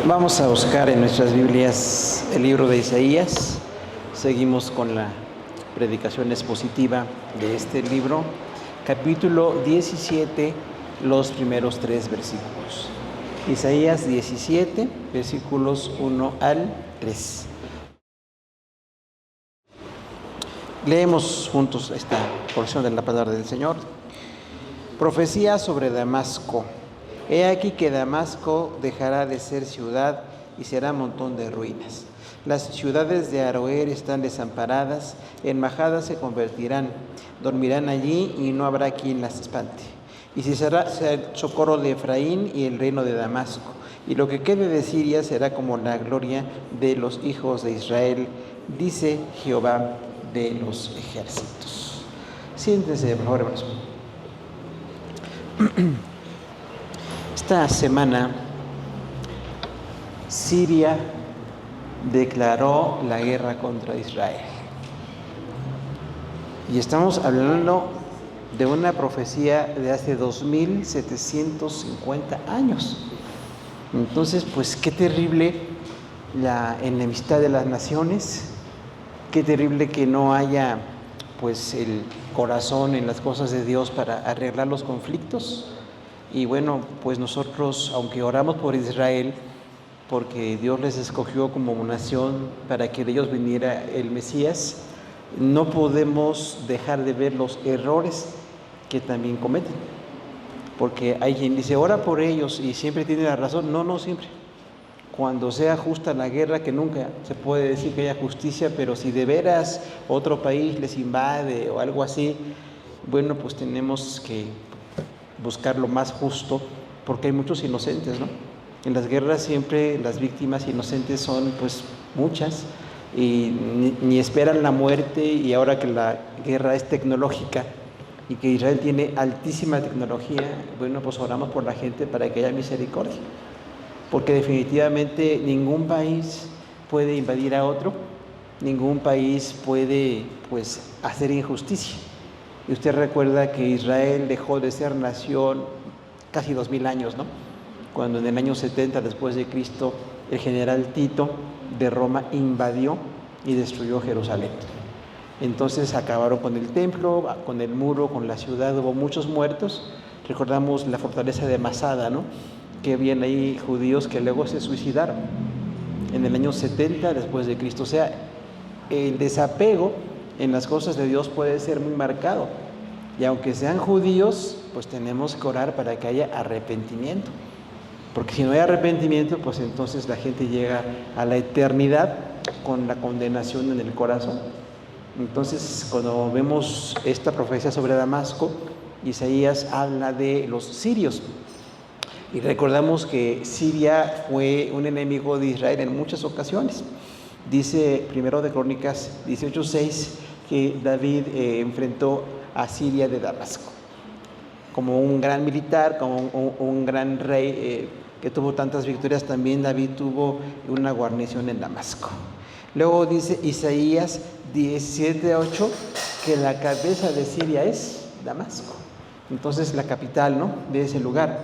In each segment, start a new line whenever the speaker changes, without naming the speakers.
Vamos a buscar en nuestras Biblias el libro de Isaías. Seguimos con la predicación expositiva de este libro, capítulo 17, los primeros 3 versículos. Isaías 17, versículos 1 al 3. Leemos juntos esta porción de la palabra del Señor. Profecía sobre Damasco. He aquí que Damasco dejará de ser ciudad y será montón de ruinas. Las ciudades de Aroer están desamparadas, en majadas se convertirán, dormirán allí y no habrá quien las espante. Y si será el socorro de Efraín y el reino de Damasco, y lo que quede de Siria será como la gloria de los hijos de Israel, dice Jehová de los ejércitos. Siéntense, por favor, hermanos. Esta semana, Siria declaró la guerra contra Israel. Y estamos hablando de una profecía de hace 2750 años. Entonces, pues qué terrible la enemistad de las naciones, qué terrible que no haya pues el corazón en las cosas de Dios para arreglar los conflictos. Y bueno, pues nosotros, aunque oramos por Israel, porque Dios les escogió como nación para que de ellos viniera el Mesías, no podemos dejar de ver los errores que también cometen. Porque hay quien dice, ora por ellos y siempre tiene la razón. No siempre. Cuando sea justa la guerra, que nunca se puede decir que haya justicia, pero si de veras otro país les invade o algo así, bueno, pues tenemos que buscar lo más justo, porque hay muchos inocentes, ¿no? En las guerras siempre las víctimas inocentes son pues muchas y ni esperan la muerte, y ahora que la guerra es tecnológica y que Israel tiene altísima tecnología, bueno, pues oramos por la gente para que haya misericordia, porque definitivamente ningún país puede invadir a otro, ningún país puede pues hacer injusticia. Y usted recuerda que Israel dejó de ser nación casi 2000 años, ¿no? Cuando en el año 70 después de Cristo el general Tito de Roma invadió y destruyó Jerusalén. Entonces acabaron con el templo, con el muro, con la ciudad, hubo muchos muertos. Recordamos la fortaleza de Masada, ¿no? Que habían ahí judíos que luego se suicidaron en el año 70 después de Cristo. O sea, el desapego en las cosas de Dios puede ser muy marcado, y aunque sean judíos, pues tenemos que orar para que haya arrepentimiento, porque si no hay arrepentimiento, pues entonces la gente llega a la eternidad con la condenación en el corazón. Entonces, cuando vemos esta profecía sobre Damasco, Isaías habla de los sirios, y recordamos que Siria fue un enemigo de Israel en muchas ocasiones. Dice Primero de Crónicas 18:6 que David enfrentó a Siria de Damasco. Como un gran militar, como un gran rey que tuvo tantas victorias, también David tuvo una guarnición en Damasco. Luego dice Isaías 17:8 que la cabeza de Siria es Damasco. Entonces la capital, ¿no?, de ese lugar.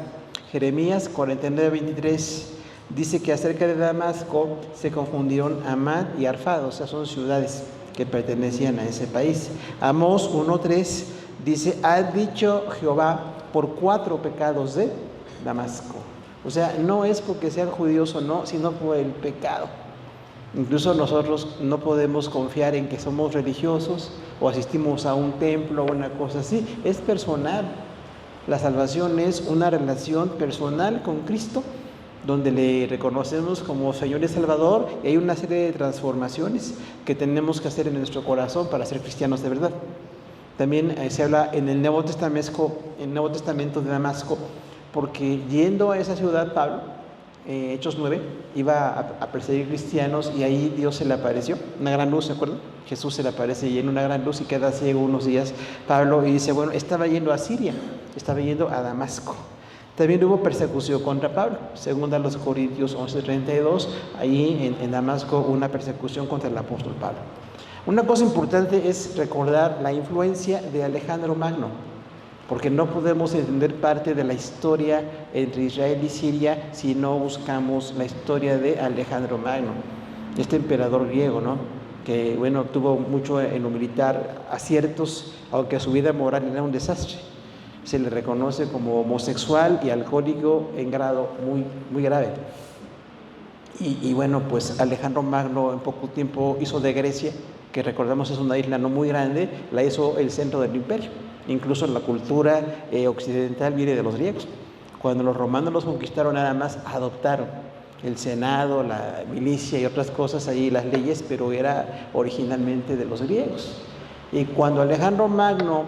Jeremías 49:23 dice que acerca de Damasco se confundieron Amán y Arfad, o sea, son ciudades que pertenecían a ese país. Amós 1:3 dice, ha dicho Jehová, por 4 pecados de Damasco. O sea, no es porque sean judíos o no, sino por el pecado. Incluso nosotros no podemos confiar en que somos religiosos o asistimos a un templo o una cosa así. Es personal. La salvación es una relación personal con Cristo, donde le reconocemos como Señor y Salvador, y hay una serie de transformaciones que tenemos que hacer en nuestro corazón para ser cristianos de verdad. También se habla en el Nuevo Testamento de Damasco, porque yendo a esa ciudad, Pablo, Hechos 9, iba a perseguir cristianos, y ahí Dios se le apareció, una gran luz, ¿se acuerdan? Jesús se le aparece y en una gran luz y queda ciego unos días Pablo, y dice, bueno, estaba yendo a Siria, estaba yendo a Damasco. También hubo persecución contra Pablo, según a los Corintios 11:32, ahí en Damasco una persecución contra el apóstol Pablo. Una cosa importante es recordar la influencia de Alejandro Magno, porque no podemos entender parte de la historia entre Israel y Siria si no buscamos la historia de Alejandro Magno, este emperador griego, ¿no? Que, bueno, tuvo mucho en lo militar aciertos, aunque su vida moral era un desastre. Se le reconoce como homosexual y alcohólico en grado muy, muy grave. Y bueno, pues Alejandro Magno en poco tiempo hizo de Grecia, que recordemos es una isla no muy grande, la hizo el centro del imperio. Incluso la cultura occidental viene de los griegos. Cuando los romanos los conquistaron, nada más adoptaron el senado, la milicia y otras cosas, ahí las leyes, pero era originalmente de los griegos. Y cuando Alejandro Magno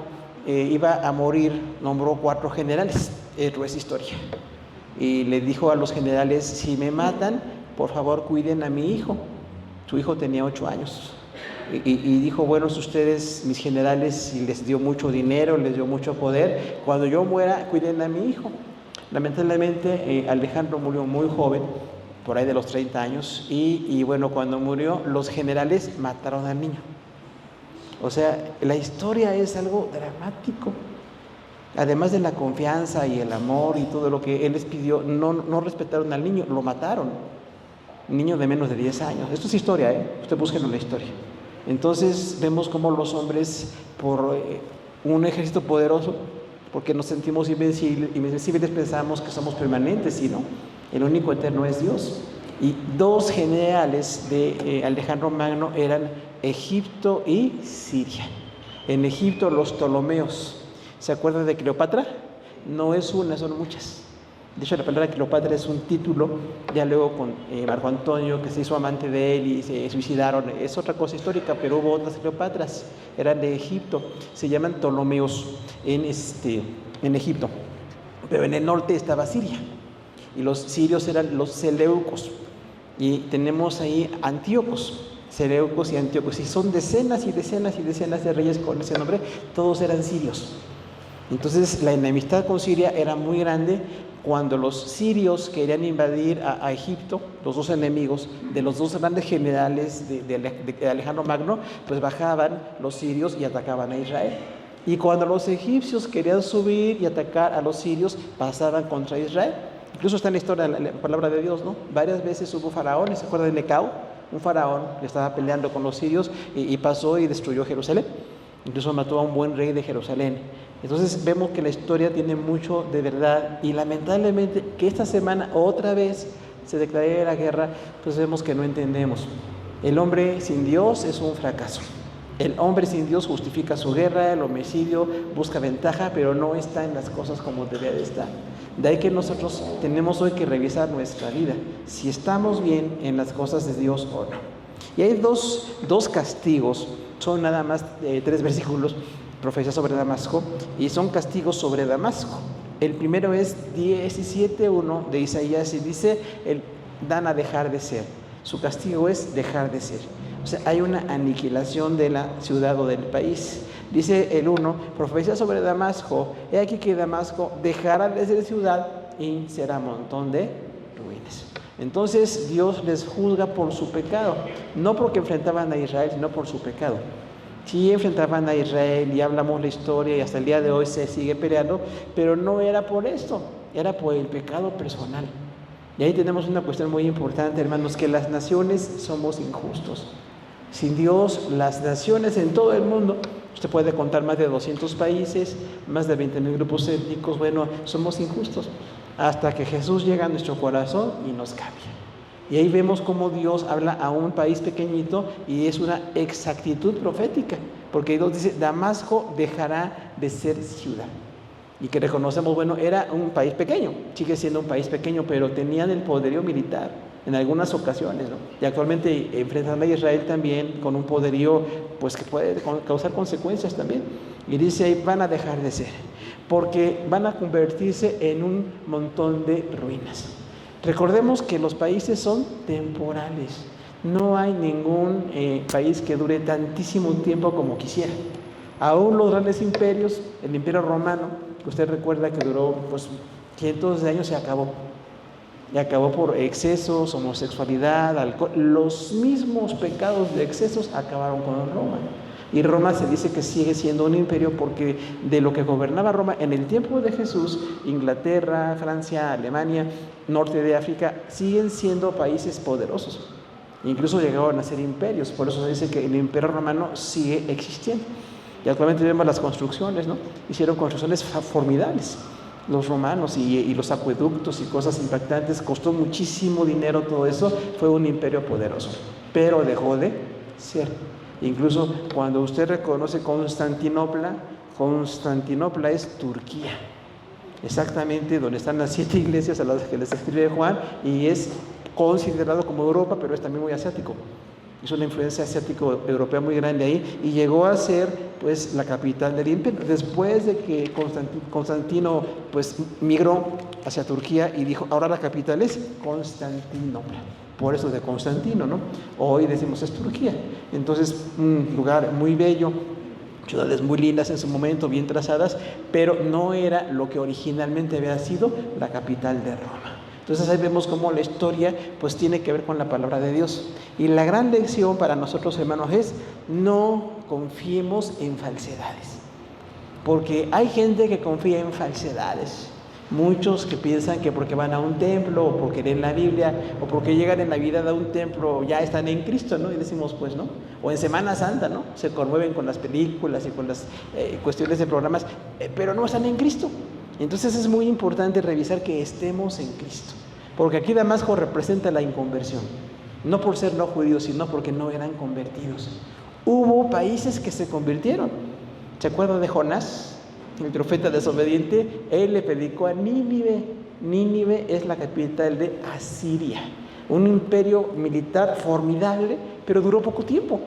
iba a morir, nombró 4 generales, esto es historia. Y le dijo a los generales: si me matan, por favor cuiden a mi hijo. Su hijo tenía 8 años. Y dijo: bueno, ustedes, mis generales, y les dio mucho dinero, les dio mucho poder, cuando yo muera, cuiden a mi hijo. Lamentablemente, Alejandro murió muy joven, por ahí de los 30 años, y bueno, cuando murió, los generales mataron al niño. O sea, la historia es algo dramático. Además de la confianza y el amor y todo lo que él les pidió, no respetaron al niño, lo mataron. Un niño de menos de 10 años. Esto es historia, Usted búsquenlo en la historia. Entonces vemos cómo los hombres, por un ejército poderoso, porque nos sentimos invencibles, pensamos que somos permanentes, y no. El único eterno es Dios. Y 2 generales de Alejandro Magno eran Egipto y Siria. En Egipto, los Ptolomeos. ¿Se acuerdan de Cleopatra? No es una, son muchas. De hecho, la palabra Cleopatra es un título, ya luego con Marco Antonio, que se hizo amante de él y se suicidaron. Es otra cosa histórica, pero hubo otras Cleopatras, eran de Egipto, se llaman Ptolomeos en Egipto. Pero en el norte estaba Siria, y los sirios eran los Seleucos. Y tenemos ahí Antíocos, Seleucos y Antíocos, y son decenas y decenas y decenas de reyes con ese nombre, todos eran sirios. Entonces la enemistad con Siria era muy grande. Cuando los sirios querían invadir a Egipto, los 2 enemigos de los 2 grandes generales de Alejandro Magno, pues bajaban los sirios y atacaban a Israel. Y cuando los egipcios querían subir y atacar a los sirios, pasaban contra Israel. Incluso está en la historia, la palabra de Dios, ¿no? Varias veces hubo faraones. ¿Se acuerdan de Necao? Un faraón que estaba peleando con los sirios y pasó y destruyó Jerusalén. Incluso mató a un buen rey de Jerusalén. Entonces vemos que la historia tiene mucho de verdad, y lamentablemente que esta semana otra vez se declarara la guerra, pues vemos que no entendemos. El hombre sin Dios es un fracaso. El hombre sin Dios justifica su guerra, el homicidio, busca ventaja, pero no está en las cosas como debe de estar. De ahí que nosotros tenemos hoy que revisar nuestra vida, si estamos bien en las cosas de Dios o no. Y hay dos castigos, son nada más 3 versículos, profecía sobre Damasco, y son castigos sobre Damasco. El primero es 17:1 de Isaías, y dice: dan a dejar de ser. Su castigo es dejar de ser. O sea, hay una aniquilación de la ciudad o del país. Dice el 1, profecía sobre Damasco: he aquí que Damasco dejará de ser ciudad y será montón de ruinas. Entonces Dios les juzga por su pecado, no porque enfrentaban a Israel, sino por su pecado. Sí enfrentaban a Israel, y hablamos la historia, y hasta el día de hoy se sigue peleando, pero no era por esto, era por el pecado personal. Y ahí tenemos una cuestión muy importante, hermanos, que las naciones somos injustos. Sin Dios, las naciones en todo el mundo, usted puede contar más de 200 países, más de 20,000 grupos étnicos, bueno, somos injustos, hasta que Jesús llega a nuestro corazón y nos cambia. Y ahí vemos cómo Dios habla a un país pequeñito, y es una exactitud profética, porque Dios dice: Damasco dejará de ser ciudad. Y que reconocemos, bueno, era un país pequeño, sigue siendo un país pequeño, pero tenían el poderío militar en algunas ocasiones, ¿no? Y actualmente enfrentan a Israel también con un poderío, pues, que puede causar consecuencias también. Y dice ahí: van a dejar de ser, porque van a convertirse en un montón de ruinas. Recordemos que los países son temporales. No hay ningún país que dure tantísimo tiempo como quisiera. Aún los grandes imperios, el imperio romano, que usted recuerda que duró pues cientos de años, se acabó. Y acabó por excesos, homosexualidad, alcohol. Los mismos pecados de excesos acabaron con Roma. Y Roma se dice que sigue siendo un imperio porque de lo que gobernaba Roma en el tiempo de Jesús, Inglaterra, Francia, Alemania, norte de África, siguen siendo países poderosos. Incluso llegaron a ser imperios, por eso se dice que el imperio romano sigue existiendo. Y actualmente vemos las construcciones, ¿no? Hicieron construcciones formidables los romanos y los acueductos y cosas impactantes, costó muchísimo dinero todo eso, fue un imperio poderoso, pero dejó de ser. Incluso cuando usted reconoce Constantinopla, Constantinopla es Turquía, exactamente donde están las 7 iglesias a las que les escribe Juan, y es considerado como Europa, pero es también muy asiático. Es una influencia asiático-europea muy grande ahí, y llegó a ser pues la capital del imperio. Después de que Constantino pues migró hacia Turquía y dijo, ahora la capital es Constantinopla, por eso de Constantino, ¿no? Hoy decimos es Turquía. Entonces, un lugar muy bello, ciudades muy lindas en su momento, bien trazadas, pero no era lo que originalmente había sido la capital de Roma. Entonces ahí vemos cómo la historia pues tiene que ver con la palabra de Dios. Y la gran lección para nosotros, hermanos, es no confiemos en falsedades. Porque hay gente que confía en falsedades. Muchos que piensan que porque van a un templo, o porque leen la Biblia, o porque llegan en Navidad a un templo, ya están en Cristo, ¿no? Y decimos, pues, ¿no? O en Semana Santa, ¿no? Se conmueven con las películas y con las cuestiones de programas, pero no están en Cristo. Entonces es muy importante revisar que estemos en Cristo, porque aquí Damasco representa la inconversión, no por ser no judíos, sino porque no eran convertidos. Hubo países que se convirtieron. ¿Se acuerdan de Jonás, el profeta desobediente? Él le predicó a Nínive. Nínive es la capital de Asiria, un imperio militar formidable, pero duró poco tiempo.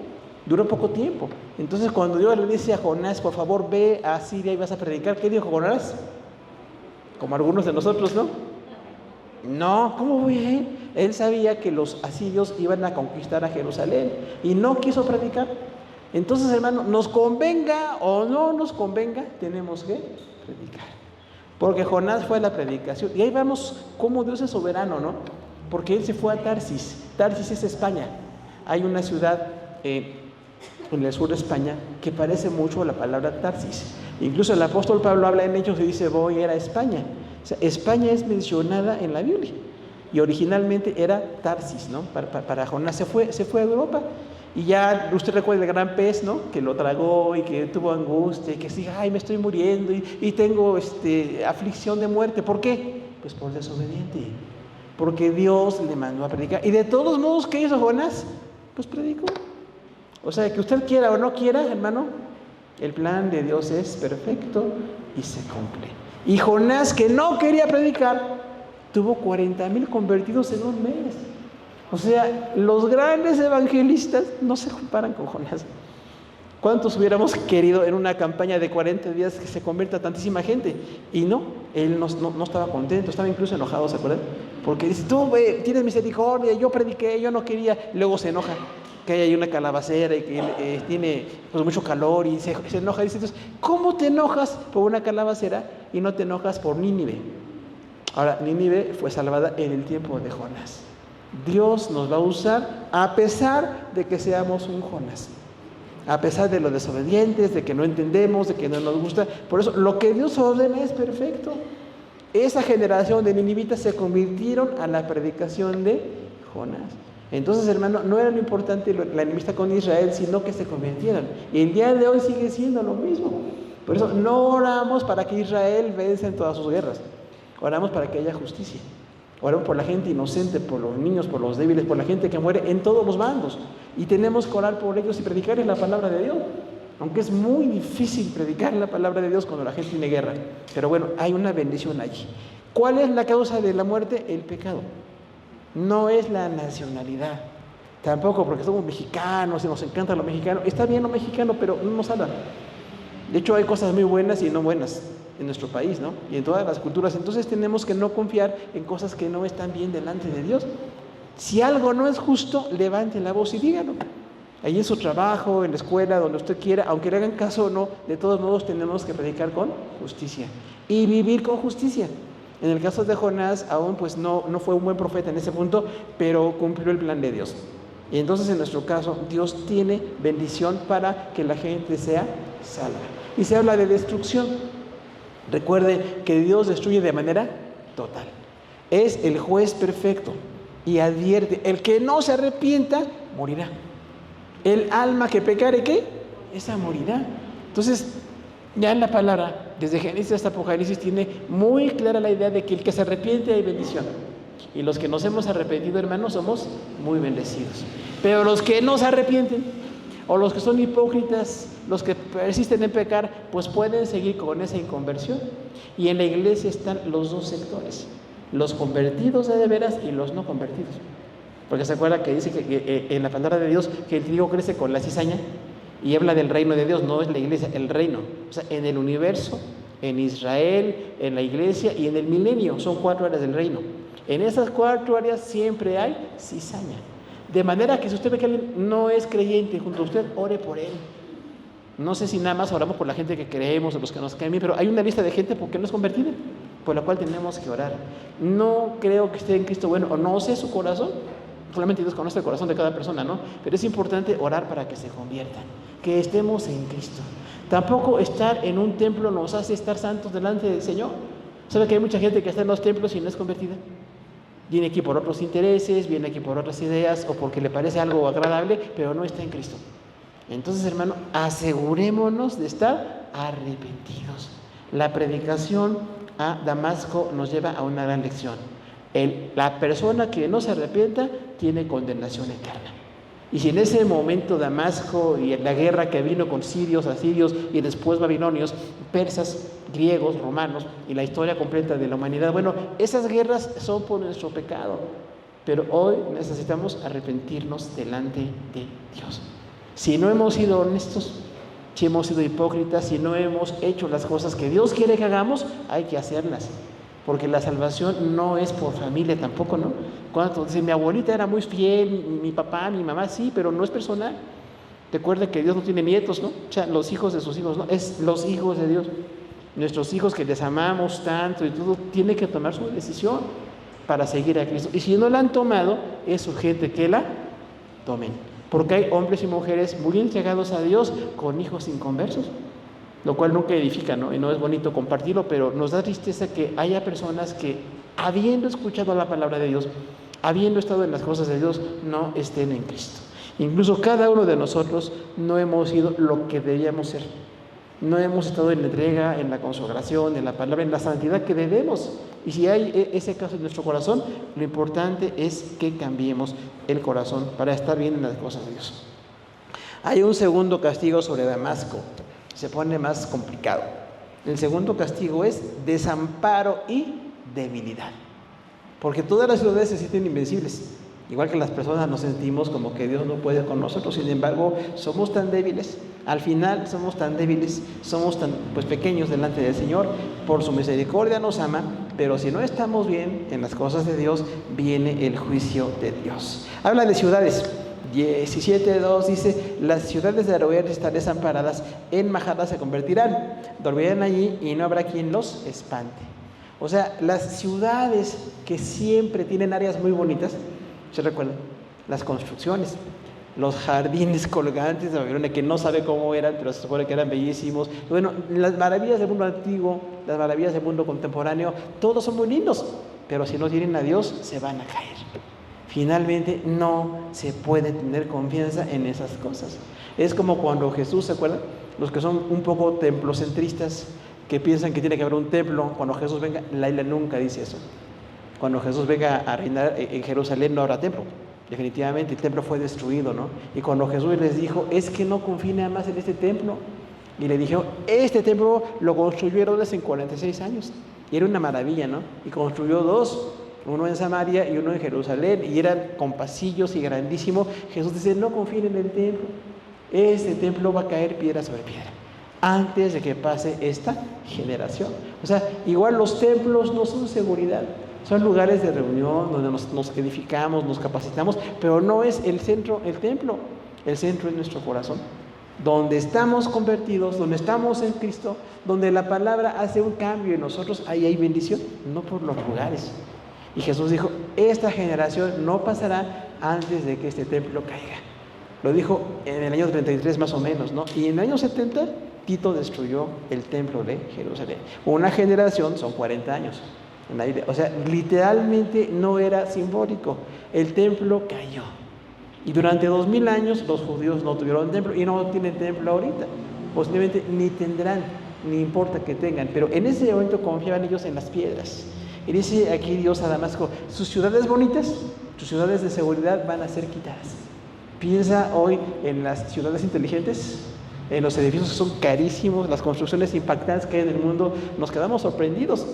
Entonces cuando Dios le dice a Jonás, por favor ve a Asiria y vas a predicar, ¿qué dijo Jonás? Como algunos de nosotros, ¿no? No, ¿cómo voy a ir? Él sabía que los asirios iban a conquistar a Jerusalén y no quiso predicar. Entonces, hermano, nos convenga o no nos convenga, tenemos que predicar. Porque Jonás fue a la predicación. Y ahí vamos cómo Dios es soberano, ¿no? Porque él se fue a Tarsis. Tarsis es España. Hay una ciudad en el sur de España que parece mucho a la palabra Tarsis. Incluso el apóstol Pablo habla en Hechos y dice, voy a ir a España. O sea, España es mencionada en la Biblia. Y originalmente era Tarsis, ¿no? Para Jonás se fue a Europa. Y ya usted recuerda el gran pez, ¿no? Que lo tragó y que tuvo angustia y que sí, ay, me estoy muriendo y tengo aflicción de muerte. ¿Por qué? Pues por desobediente. Porque Dios le mandó a predicar. Y de todos modos, ¿qué hizo Jonás? Pues predicó. O sea, que usted quiera o no quiera, hermano, el plan de Dios es perfecto y se cumple. Y Jonás, que no quería predicar, tuvo 40,000 convertidos en un mes. O sea, los grandes evangelistas no se comparan con Jonás. ¿Cuántos hubiéramos querido en una campaña de 40 días que se convierta tantísima gente? Y no, él no estaba contento, estaba incluso enojado, ¿se acuerdan? Porque dice, tú tienes misericordia, yo prediqué, yo no quería. Luego se enoja, que hay ahí una calabacera y que tiene pues, mucho calor y se enoja. Y dice, entonces, ¿cómo te enojas por una calabacera y no te enojas por Nínive? Ahora, Nínive fue salvada en el tiempo de Jonás. Dios nos va a usar a pesar de que seamos un Jonás, a pesar de los desobedientes, de que no entendemos, de que no nos gusta. Por eso lo que Dios ordena es perfecto. Esa generación de ninivitas se convirtieron a la predicación de Jonás. Entonces, hermano, no era lo importante la enemistad con Israel, sino que se convirtieran. Y el día de hoy sigue siendo lo mismo. Por eso no oramos para que Israel venza en todas sus guerras. Oramos para que haya justicia. Oramos por la gente inocente, por los niños, por los débiles, por la gente que muere en todos los bandos. Y tenemos que orar por ellos y predicarles la palabra de Dios. Aunque es muy difícil predicar la palabra de Dios cuando la gente tiene guerra. Pero bueno, hay una bendición allí. ¿Cuál es la causa de la muerte? El pecado. No es la nacionalidad. Tampoco porque somos mexicanos y nos encanta lo mexicano. Está bien lo mexicano, pero no nos habla. De hecho, hay cosas muy buenas y no buenas en nuestro país, ¿no? Y en todas las culturas. Entonces tenemos que no confiar en cosas que no están bien delante de Dios. Si algo no es justo, levante la voz y dígalo. Ahí en su trabajo, en la escuela, donde usted quiera, aunque le hagan caso o no, de todos modos tenemos que predicar con justicia y vivir con justicia. En el caso de Jonás, aún pues no fue un buen profeta en ese punto, pero cumplió el plan de Dios. Y entonces en nuestro caso, Dios tiene bendición para que la gente sea salva. Y se habla de destrucción. Recuerde que Dios destruye de manera total. Es el juez perfecto y advierte, el que no se arrepienta, morirá. El alma que pecare, ¿qué? Esa morirá. Entonces, ya en la palabra, desde Génesis hasta Apocalipsis, tiene muy clara la idea de que el que se arrepiente hay bendición. Y los que nos hemos arrepentido, hermanos, somos muy bendecidos. Pero los que no se arrepienten, o los que son hipócritas, los que persisten en pecar, pues pueden seguir con esa inconversión. Y en la iglesia están los dos sectores, los convertidos de veras y los no convertidos. Porque se acuerda que dice que en la palabra de Dios que el trigo crece con la cizaña, y habla del reino de Dios, no es la iglesia, el reino. O sea, en el universo, en Israel, en la iglesia y en el milenio, son 4 áreas del reino. En esas 4 áreas siempre hay cizaña. De manera que si usted ve que alguien no es creyente junto a usted, ore por él. No sé si nada más oramos por la gente que creemos o los que nos caen bien, pero hay una lista de gente porque no es convertida, por la cual tenemos que orar. No creo que esté en Cristo bueno, o no sé su corazón, solamente Dios conoce el corazón de cada persona, ¿no? Pero es importante orar para que se conviertan, que estemos en Cristo. Tampoco estar en un templo nos hace estar santos delante del Señor. ¿Sabe que hay mucha gente que está en los templos y no es convertida? Viene aquí por otros intereses, viene aquí por otras ideas o porque le parece algo agradable, pero no está en Cristo. Entonces, hermano, asegurémonos de estar arrepentidos. La predicación a Damasco nos lleva a una gran lección. La persona que no se arrepienta tiene condenación eterna. Y si en ese momento Damasco y en la guerra que vino con sirios, asirios y después babilonios, persas, griegos, romanos y la historia completa de la humanidad, bueno, esas guerras son por nuestro pecado, pero hoy necesitamos arrepentirnos delante de Dios. Si no hemos sido honestos, si hemos sido hipócritas, si no hemos hecho las cosas que Dios quiere que hagamos, hay que hacerlas. Porque la salvación no es por familia tampoco, ¿no? Cuando dicen, mi abuelita era muy fiel, mi papá, mi mamá, sí, pero no es personal. Recuerda que Dios no tiene nietos, ¿no? O sea, los hijos de sus hijos, ¿no? Es los hijos de Dios. Nuestros hijos que les amamos tanto y todo, tienen que tomar su decisión para seguir a Cristo. Y si no la han tomado, es urgente que la tomen. Porque hay hombres y mujeres muy entregados a Dios con hijos inconversos, lo cual nunca edifica, ¿no? Y no es bonito compartirlo, pero nos da tristeza que haya personas que, habiendo escuchado la palabra de Dios, habiendo estado en las cosas de Dios, no estén en Cristo. Incluso cada uno de nosotros no hemos sido lo que debíamos ser. No hemos estado en la entrega, en la consagración, en la palabra, en la santidad que debemos. Y si hay ese caso en nuestro corazón, lo importante es que cambiemos el corazón para estar bien en las cosas de Dios. Hay un segundo castigo sobre Damasco. Se pone más complicado. El segundo castigo es desamparo y debilidad. Porque todas las ciudades se sienten invencibles. Igual que las personas nos sentimos como que Dios no puede con nosotros. Sin embargo, somos tan débiles. Al final somos tan débiles, somos tan pequeños delante del Señor. Por su misericordia nos ama, pero si no estamos bien en las cosas de Dios, viene el juicio de Dios. Habla de ciudades. 17:2 dice, las ciudades de Aroer están desamparadas, en majadas se convertirán, dormirán allí y no habrá quien los espante. O sea, las ciudades que siempre tienen áreas muy bonitas, ¿se recuerdan? Las construcciones, los jardines colgantes de Babilonia, que no sabe cómo eran, pero se supone que eran bellísimos. Bueno, las maravillas del mundo antiguo, las maravillas del mundo contemporáneo, todos son muy lindos, pero si no tienen a Dios, se van a caer. Finalmente no se puede tener confianza en esas cosas. Es como cuando Jesús, ¿se acuerdan? Los que son un poco templocentristas, que piensan que tiene que haber un templo, cuando Jesús venga, la Biblia nunca dice eso. Cuando Jesús venga a reinar en Jerusalén no habrá templo. Definitivamente el templo fue destruido, ¿no? Y cuando Jesús les dijo, es que no confíen nada más en este templo. Y le dijeron, este templo lo construyó Herodes en 46 años. Y era una maravilla, ¿no? Y construyó 2. Uno en Samaria y uno en Jerusalén, y eran con pasillos y grandísimo. Jesús dice, no confíen en el templo. Este templo va a caer piedra sobre piedra antes de que pase esta generación. O sea, igual los templos no son seguridad, son lugares de reunión donde nos edificamos, nos capacitamos, pero no es el centro, el templo. El centro es nuestro corazón, donde estamos convertidos, donde estamos en Cristo, donde la palabra hace un cambio en nosotros. Ahí hay bendición, no por los lugares. Y Jesús dijo, esta generación no pasará antes de que este templo caiga. Lo dijo en el año 33 más o menos, ¿no? Y en el año 70 Tito destruyó el templo de Jerusalén. Una generación son 40 años. O sea, literalmente no era simbólico. El templo cayó. Y durante 2000 años los judíos no tuvieron templo y no tienen templo ahorita. Posiblemente ni tendrán, ni importa que tengan. Pero en ese momento confiaban ellos en las piedras. Y dice aquí Dios a Damasco, sus ciudades bonitas, sus ciudades de seguridad van a ser quitadas. Piensa hoy en las ciudades inteligentes, en los edificios que son carísimos, las construcciones impactantes que hay en el mundo, nos quedamos sorprendidos,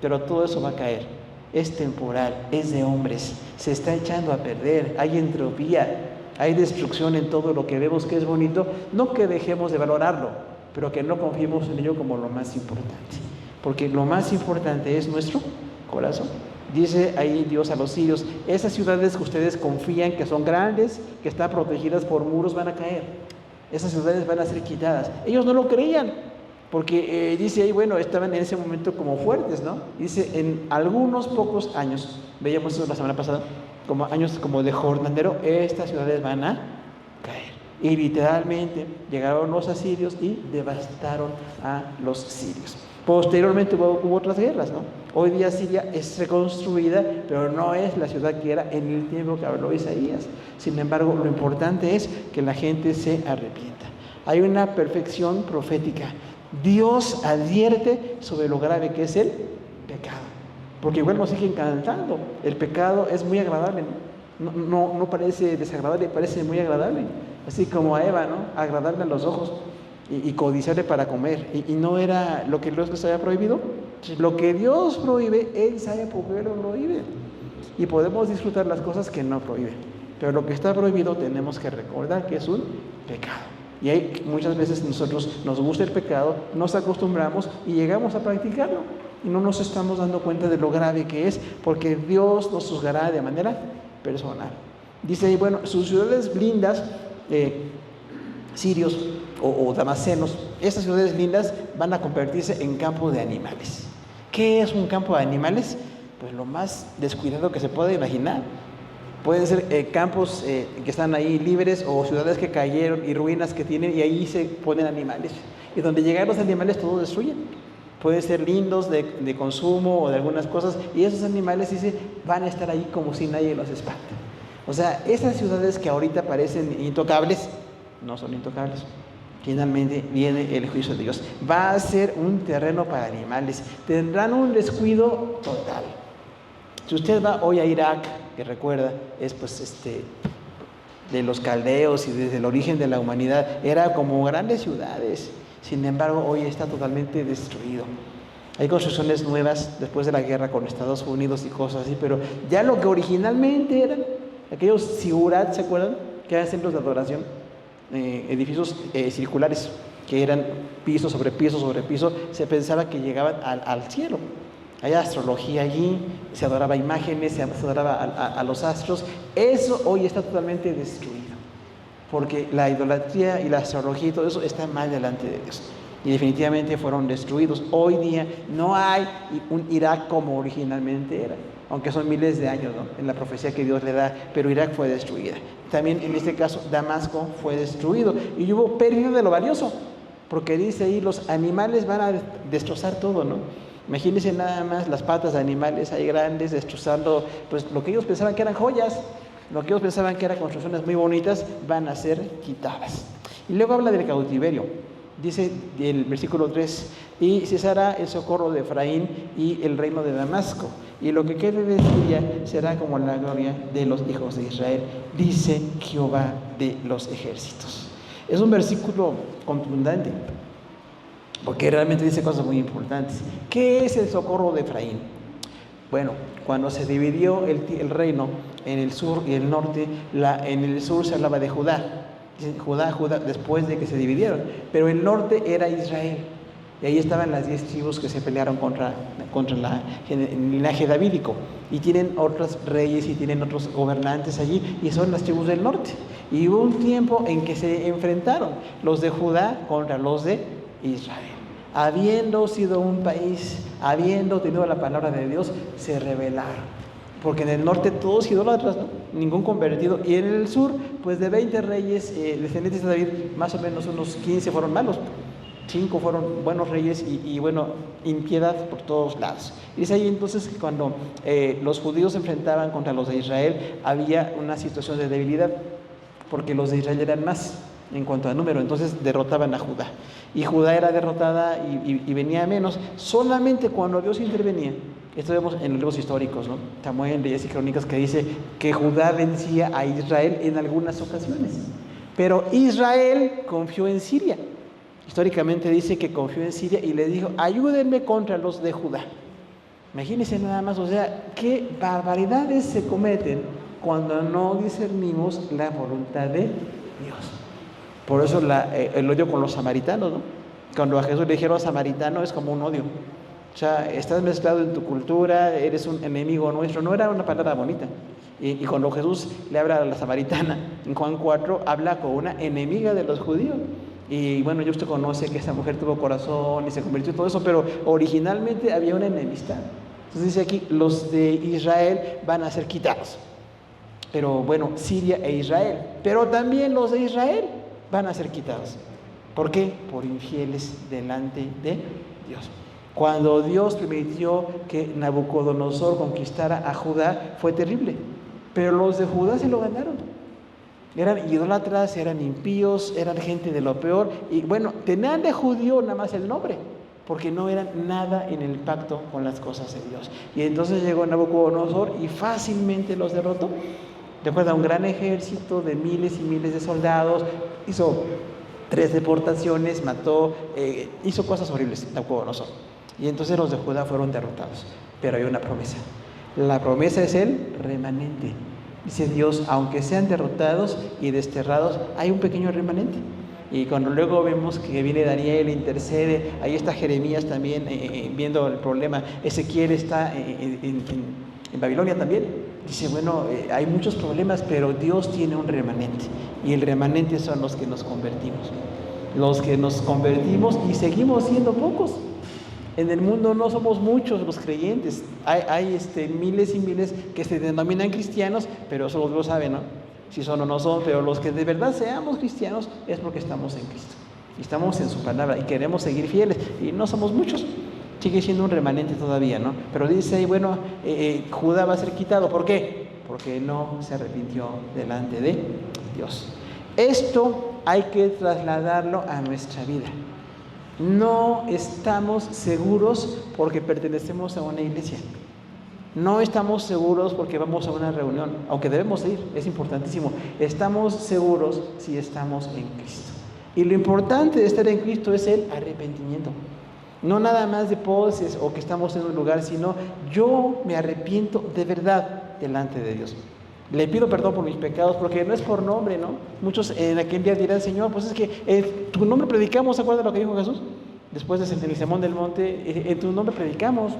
pero todo eso va a caer. Es temporal, es de hombres, se está echando a perder, hay entropía, hay destrucción en todo lo que vemos que es bonito. No que dejemos de valorarlo, pero que no confiemos en ello como lo más importante, porque lo más importante es nuestro corazón. Dice ahí Dios a los sirios, esas ciudades que ustedes confían que son grandes, que están protegidas por muros, van a caer. Esas ciudades van a ser quitadas. Ellos no lo creían, porque dice ahí, bueno, estaban en ese momento como fuertes, ¿no? Dice, en algunos pocos años, veíamos eso la semana pasada, como años como de jornalero, estas ciudades van a caer. Y literalmente llegaron los asirios y devastaron a los sirios. Posteriormente hubo otras guerras, ¿no? Hoy día Siria es reconstruida, pero no es la ciudad que era en el tiempo que habló Isaías. Sin embargo, lo importante es que la gente se arrepienta. Hay una perfección profética. Dios advierte sobre lo grave que es el pecado. Porque igual nos siguen cantando. El pecado es muy agradable, ¿no? No parece desagradable, parece muy agradable. Así como a Eva, ¿no? Agradable a los ojos. Y codiciarle para comer, y no era lo que Dios les había prohibido. Lo que Dios prohíbe, Él sabe por qué lo prohíbe, y podemos disfrutar las cosas que no prohíbe, pero lo que está prohibido tenemos que recordar que es un pecado. Y hay muchas veces nosotros nos gusta el pecado, nos acostumbramos y llegamos a practicarlo, y no nos estamos dando cuenta de lo grave que es, porque Dios nos juzgará de manera personal. Dice ahí, bueno, sus ciudades lindas, sirios o damascenos, estas ciudades lindas van a convertirse en campo de animales. ¿Qué es un campo de animales? Pues lo más descuidado que se puede imaginar. Pueden ser campos que están ahí libres, o ciudades que cayeron y ruinas que tienen, y ahí se ponen animales. Y donde llegan los animales todo destruyen. Pueden ser lindos de consumo o de algunas cosas, y esos animales, dice, van a estar ahí como si nadie los espante. O sea, esas ciudades que ahorita parecen intocables, no son intocables. Finalmente viene el juicio de Dios. Va a ser un terreno para animales. Tendrán un descuido total. Si usted va hoy a Irak, que recuerda, es pues de los caldeos y desde el origen de la humanidad, era como grandes ciudades. Sin embargo, hoy está totalmente destruido. Hay construcciones nuevas después de la guerra con Estados Unidos y cosas así, pero ya lo que originalmente eran aquellos zigurat, ¿se acuerdan? Que eran centros de adoración. Edificios circulares que eran piso sobre piso sobre piso, se pensaba que llegaban al cielo. Hay astrología allí, se adoraba imágenes, se adoraba a los astros. Eso hoy está totalmente destruido, porque la idolatría y la astrología y todo eso está mal delante de Dios, y definitivamente fueron destruidos. Hoy día no hay un Irak como originalmente era, aunque son miles de años, ¿no?, en la profecía que Dios le da, pero Irak fue destruida. También en este caso Damasco fue destruido, y hubo pérdida de lo valioso, porque dice ahí, los animales van a destrozar todo, ¿no? Imagínense nada más las patas de animales ahí grandes, destrozando pues lo que ellos pensaban que eran joyas, lo que ellos pensaban que eran construcciones muy bonitas, van a ser quitadas. Y luego habla del cautiverio. Dice el versículo 3, y cesará el socorro de Efraín y el reino de Damasco, y lo que quede de Siria será como la gloria de los hijos de Israel, dice Jehová de los ejércitos. Es un versículo contundente, porque realmente dice cosas muy importantes. ¿Qué es el socorro de Efraín? Bueno, cuando se dividió el reino en el sur y el norte, en el sur se hablaba de Judá, después de que se dividieron, pero el norte era Israel, y ahí estaban las 10 tribus que se pelearon contra el linaje davídico, y tienen otros reyes y tienen otros gobernantes allí, y son las tribus del norte. Y hubo un tiempo en que se enfrentaron los de Judá contra los de Israel. Habiendo sido un país, habiendo tenido la palabra de Dios, se rebelaron. porque en el norte todos idólatras, ¿no? Ningún convertido. Y en el sur, pues de 20 reyes descendientes de David, más o menos unos 15 fueron malos. 5 fueron buenos reyes y bueno, impiedad por todos lados. Y es ahí entonces que cuando los judíos se enfrentaban contra los de Israel, había una situación de debilidad, porque los de Israel eran más en cuanto a número, entonces derrotaban a Judá. Y Judá era derrotada y venía a menos, solamente cuando Dios intervenía. Esto vemos en los libros históricos, ¿no? Samuel, Reyes y Crónicas, que dice que Judá vencía a Israel en algunas ocasiones. Pero Israel confió en Siria. Históricamente dice que confió en Siria y le dijo, ayúdenme contra los de Judá. Imagínense nada más, o sea, qué barbaridades se cometen cuando no discernimos la voluntad de Dios. Por eso el odio con los samaritanos, ¿no? Cuando a Jesús le dijeron samaritano es como un odio. O sea, estás mezclado en tu cultura, eres un enemigo nuestro. No era una palabra bonita. Y cuando Jesús le habla a la samaritana, en Juan 4, habla con una enemiga de los judíos. Y bueno, ya usted conoce que esa mujer tuvo corazón y se convirtió en todo eso, pero originalmente había una enemistad. Entonces dice aquí, los de Israel van a ser quitados. Pero bueno, Siria e Israel. Pero también los de Israel van a ser quitados. ¿Por qué? Por infieles delante de Dios. Cuando Dios permitió que Nabucodonosor conquistara a Judá, fue terrible. Pero los de Judá se lo ganaron. Eran idólatras, eran impíos, eran gente de lo peor. Y bueno, tenían de judío nada más el nombre, porque no eran nada en el pacto con las cosas de Dios. Y entonces llegó Nabucodonosor y fácilmente los derrotó. Recuerda, un gran ejército de miles y miles de soldados, hizo 3 deportaciones, mató, hizo cosas horribles Nabucodonosor. Y entonces los de Judá fueron derrotados. Pero hay una promesa. La promesa es el remanente. Dice Dios, aunque sean derrotados y desterrados, hay un pequeño remanente. Y cuando luego vemos que viene Daniel, intercede, ahí está Jeremías también viendo el problema, Ezequiel está en Babilonia también. Dice, bueno, hay muchos problemas, pero Dios tiene un remanente. Y el remanente son los que nos convertimos. Los que nos convertimos y seguimos siendo pocos. En el mundo no somos muchos los creyentes, hay miles y miles que se denominan cristianos, pero solo Dios sabe, ¿no? Si son o no son, pero los que de verdad seamos cristianos es porque estamos en Cristo, y estamos en su palabra y queremos seguir fieles, y no somos muchos, sigue siendo un remanente todavía, ¿no? Pero dice ahí, bueno, Judá va a ser quitado, ¿por qué? Porque no se arrepintió delante de Dios. Esto hay que trasladarlo a nuestra vida. No estamos seguros porque pertenecemos a una iglesia. No estamos seguros porque vamos a una reunión, aunque debemos ir, es importantísimo. Estamos seguros si estamos en Cristo. Y lo importante de estar en Cristo es el arrepentimiento. No nada más de poses o que estamos en un lugar, sino yo me arrepiento de verdad delante de Dios. Le pido perdón por mis pecados, porque no es por nombre, ¿no? Muchos en aquel día dirán, Señor, pues es que en tu nombre predicamos, ¿se acuerda lo que dijo Jesús? Después del Sermón del Monte, en tu nombre predicamos,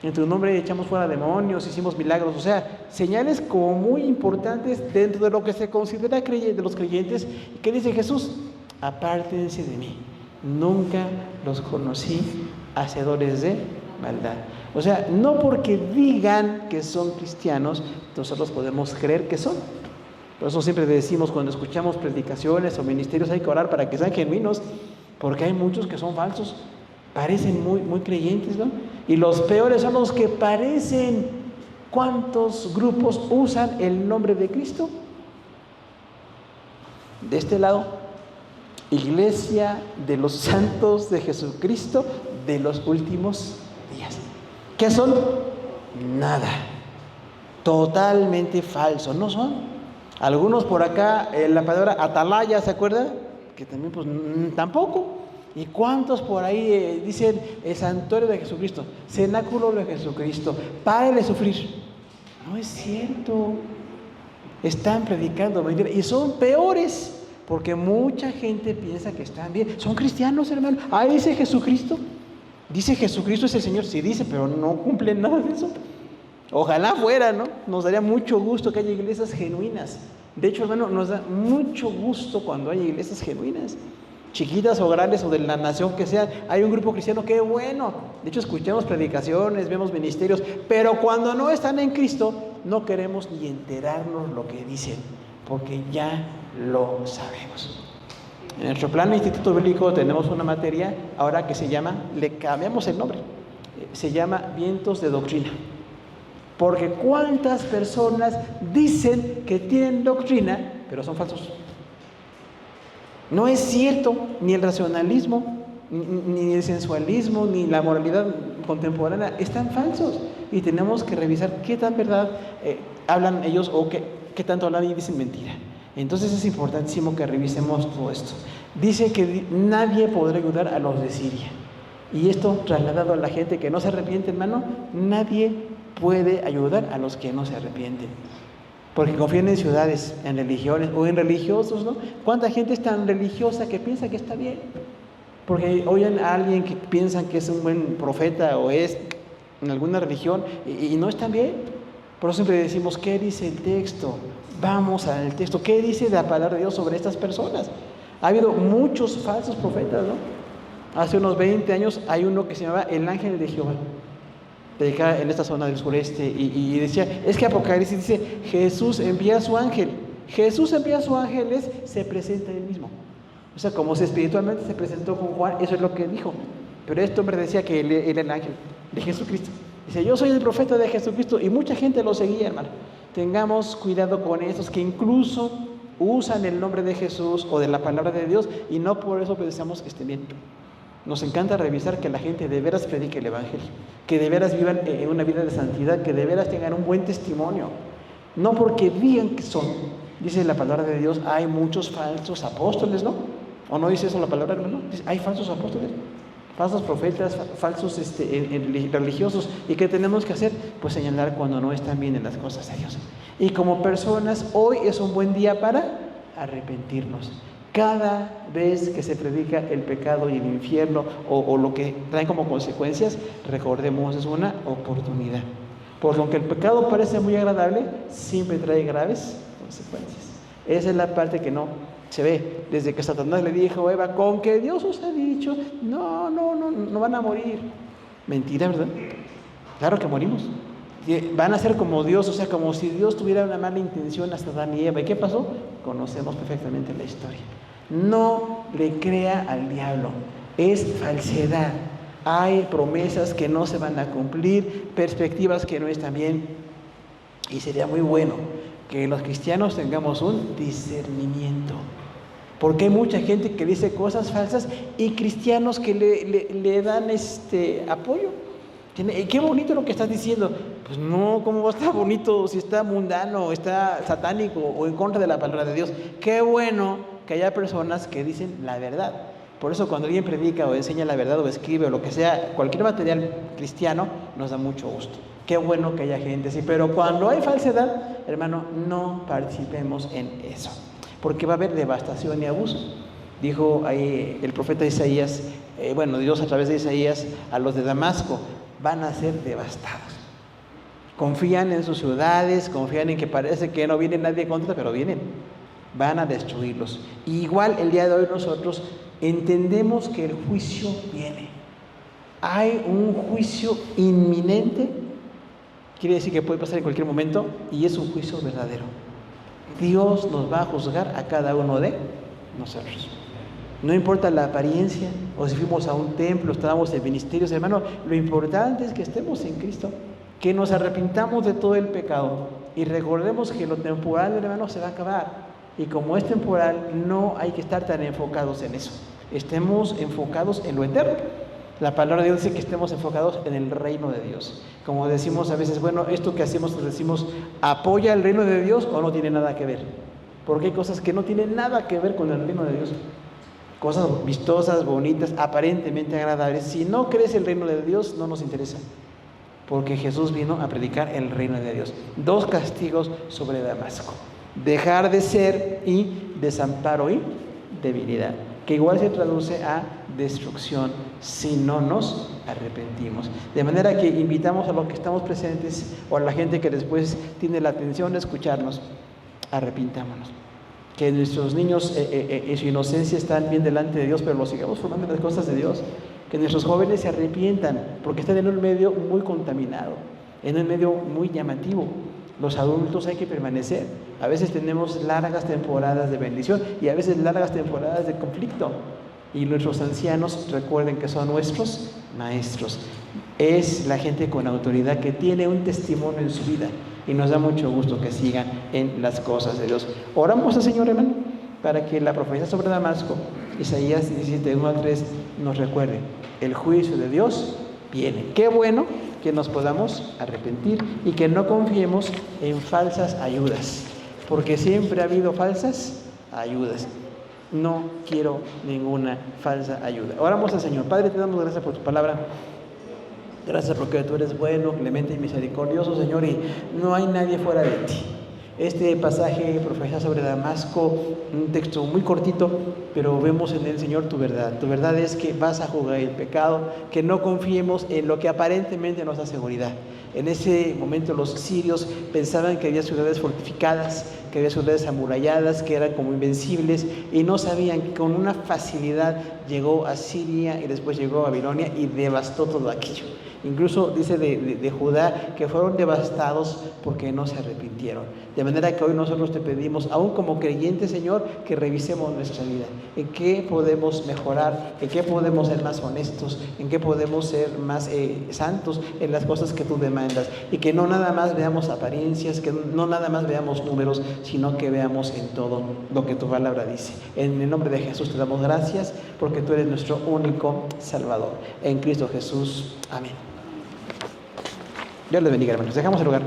en tu nombre echamos fuera demonios, hicimos milagros, o sea, señales como muy importantes dentro de lo que se considera de los creyentes. ¿Qué dice Jesús? Apártense de mí, nunca los conocí, hacedores de maldad. O sea, no porque digan que son cristianos, nosotros podemos creer que son. Por eso siempre decimos, cuando escuchamos predicaciones o ministerios, hay que orar para que sean genuinos, porque hay muchos que son falsos, parecen muy creyentes, ¿no? Y los peores son los que parecen. ¿Cuántos grupos usan el nombre de Cristo? De este lado, Iglesia de los Santos de Jesucristo de los últimos días. ¿Qué son? Nada. Totalmente falso. No son. Algunos por acá, la palabra atalaya, ¿se acuerda? Que también pues tampoco. ¿Y cuántos por ahí dicen el santuario de Jesucristo, cenáculo de Jesucristo, pare de sufrir? No es cierto. Están predicando mentira y son peores, porque mucha gente piensa que están bien. Son cristianos, hermano. Ah, dice Jesucristo. Dice Jesucristo es el Señor. Sí dice, pero no cumple nada de eso. Ojalá fuera, ¿no? Nos daría mucho gusto que haya iglesias genuinas. De hecho, hermano, nos da mucho gusto cuando hay iglesias genuinas. chiquitas o grandes o de la nación que sea, hay un grupo cristiano, qué bueno. De hecho, escuchamos predicaciones, vemos ministerios, pero cuando no están en Cristo, no queremos ni enterarnos lo que dicen, porque ya lo sabemos. En nuestro plan de Instituto Bíblico tenemos una materia ahora que se llama, le cambiamos el nombre, se llama Vientos de Doctrina. Porque cuántas personas dicen que tienen doctrina, pero son falsos. No es cierto ni el racionalismo, ni el sensualismo, ni la moralidad contemporánea, están falsos. Y tenemos que revisar qué tan verdad hablan ellos o qué tanto hablan y dicen mentira. Entonces es importantísimo que revisemos todo esto. Dice que nadie podrá ayudar a los de Siria. Y esto trasladado a la gente que no se arrepiente, hermano, nadie puede ayudar a los que no se arrepienten. Porque confían en ciudades, en religiones o en religiosos, ¿no? ¿Cuánta gente es tan religiosa que piensa que está bien? Porque oyen a alguien que piensan que es un buen profeta o es en alguna religión y no están bien. Por eso siempre decimos, ¿qué dice el texto? Vamos al texto. ¿Qué dice la palabra de Dios sobre estas personas? Ha habido muchos falsos profetas, ¿no? Hace unos 20 años hay uno que se llamaba el ángel de Jehová, predicaba en esta zona del sureste y decía, es que Apocalipsis dice, Jesús envía a su ángel. Jesús envía a su ángel, se presenta él mismo. O sea, como si espiritualmente se presentó con Juan, eso es lo que dijo. Pero este hombre decía que él era el ángel de Jesucristo. Dice, yo soy el profeta de Jesucristo, y mucha gente lo seguía, hermano. Tengamos cuidado con esos que incluso usan el nombre de Jesús o de la palabra de Dios y no por eso pensamos que estén bien. Nos encanta revisar que la gente de veras predique el evangelio, que de veras vivan una vida de santidad, que de veras tengan un buen testimonio. No porque digan que son. Dice la palabra de Dios, hay muchos falsos apóstoles, ¿no? ¿O no dice eso la palabra, hermano? Dice, hay falsos apóstoles, falsos profetas, falsos religiosos. ¿Y qué tenemos que hacer? Pues señalar cuando no están bien en las cosas de Dios. Y como personas, hoy es un buen día para arrepentirnos. Cada vez que se predica el pecado y el infierno o lo que trae como consecuencias, recordemos, es una oportunidad. Por lo que el pecado parece muy agradable, siempre trae graves consecuencias. Esa es la parte que no se ve. Desde que Satanás le dijo a Eva, con que Dios os ha dicho, no van a morir. Mentira, ¿verdad? Claro que morimos. Van a ser como Dios, o sea, como si Dios tuviera una mala intención hasta Adán y Eva. ¿Y qué pasó? Conocemos perfectamente la historia. No le crea al diablo, es falsedad. Hay promesas que no se van a cumplir, perspectivas que no están bien. Y sería muy bueno que los cristianos tengamos un discernimiento. Porque hay mucha gente que dice cosas falsas y cristianos que le dan apoyo. Qué bonito lo que estás diciendo. Pues no, ¿cómo va a estar bonito si está mundano, está satánico o en contra de la palabra de Dios? Qué bueno que haya personas que dicen la verdad. Por eso cuando alguien predica o enseña la verdad o escribe o lo que sea, cualquier material cristiano, nos da mucho gusto. Qué bueno que haya gente así. Pero cuando hay falsedad, hermano, no participemos en eso. Porque va a haber devastación y abuso. Dijo ahí el profeta Isaías, Dios a través de Isaías, a los de Damasco, van a ser devastados. Confían en sus ciudades, confían en que parece que no viene nadie contra, pero vienen. Van a destruirlos. Y igual el día de hoy nosotros entendemos que el juicio viene. Hay un juicio inminente, quiere decir que puede pasar en cualquier momento, y es un juicio verdadero. Dios nos va a juzgar a cada uno de nosotros. No importa la apariencia, o si fuimos a un templo, estábamos en ministerios, hermano, lo importante es que estemos en Cristo, que nos arrepintamos de todo el pecado y recordemos que lo temporal, hermano, se va a acabar. Y como es temporal, no hay que estar tan enfocados en eso. Estemos enfocados en lo eterno. La palabra de Dios dice que estemos enfocados en el reino de Dios. Como decimos a veces, esto que hacemos, decimos, ¿apoya el reino de Dios o no tiene nada que ver? Porque hay cosas que no tienen nada que ver con el reino de Dios. Cosas vistosas, bonitas, aparentemente agradables. Si no crees el reino de Dios, no nos interesa. Porque Jesús vino a predicar el reino de Dios. 2 castigos sobre Damasco. Dejar de ser y desamparo y debilidad. Que igual se traduce a destrucción si no nos arrepentimos. De manera que invitamos a los que estamos presentes o a la gente que después tiene la atención de escucharnos, arrepintámonos. que nuestros niños en su inocencia están bien delante de Dios, pero los sigamos formando en las cosas de Dios, que nuestros jóvenes se arrepientan, porque están en un medio muy contaminado, en un medio muy llamativo. Los adultos hay que permanecer. A veces tenemos largas temporadas de bendición y a veces largas temporadas de conflicto. Y nuestros ancianos, recuerden que son nuestros maestros. Es la gente con autoridad que tiene un testimonio en su vida y nos da mucho gusto que sigan en las cosas de Dios. Oramos al Señor, hermano, para que la profecía sobre Damasco, Isaías 17, 1 al 3, nos recuerde: el juicio de Dios viene. Qué bueno que nos podamos arrepentir y que no confiemos en falsas ayudas, porque siempre ha habido falsas ayudas. No quiero ninguna falsa ayuda. Oramos al Señor. Padre, te damos gracias por tu palabra. Gracias porque tú eres bueno, clemente y misericordioso, Señor, y no hay nadie fuera de ti. Este pasaje profetiza sobre Damasco, un texto muy cortito, pero vemos en él, Señor, tu verdad. Tu verdad es que vas a juzgar el pecado, que no confiemos en lo que aparentemente nos da seguridad. En ese momento los sirios pensaban que había ciudades fortificadas, que había ciudades amuralladas, que eran como invencibles, y no sabían que con una facilidad llegó a Siria y después llegó a Babilonia y devastó todo aquello. Incluso dice de Judá que fueron devastados porque no se arrepintieron. De manera que hoy nosotros te pedimos, aún como creyentes, Señor, que revisemos nuestra vida. ¿En qué podemos mejorar? ¿En qué podemos ser más honestos? ¿En qué podemos ser más santos en las cosas que tú demandas? Y que no nada más veamos apariencias, que no nada más veamos números, sino que veamos en todo lo que tu palabra dice. En el nombre de Jesús te damos gracias porque tú eres nuestro único Salvador. En Cristo Jesús. Amén. Dios les bendiga, hermanos. Dejamos el lugar.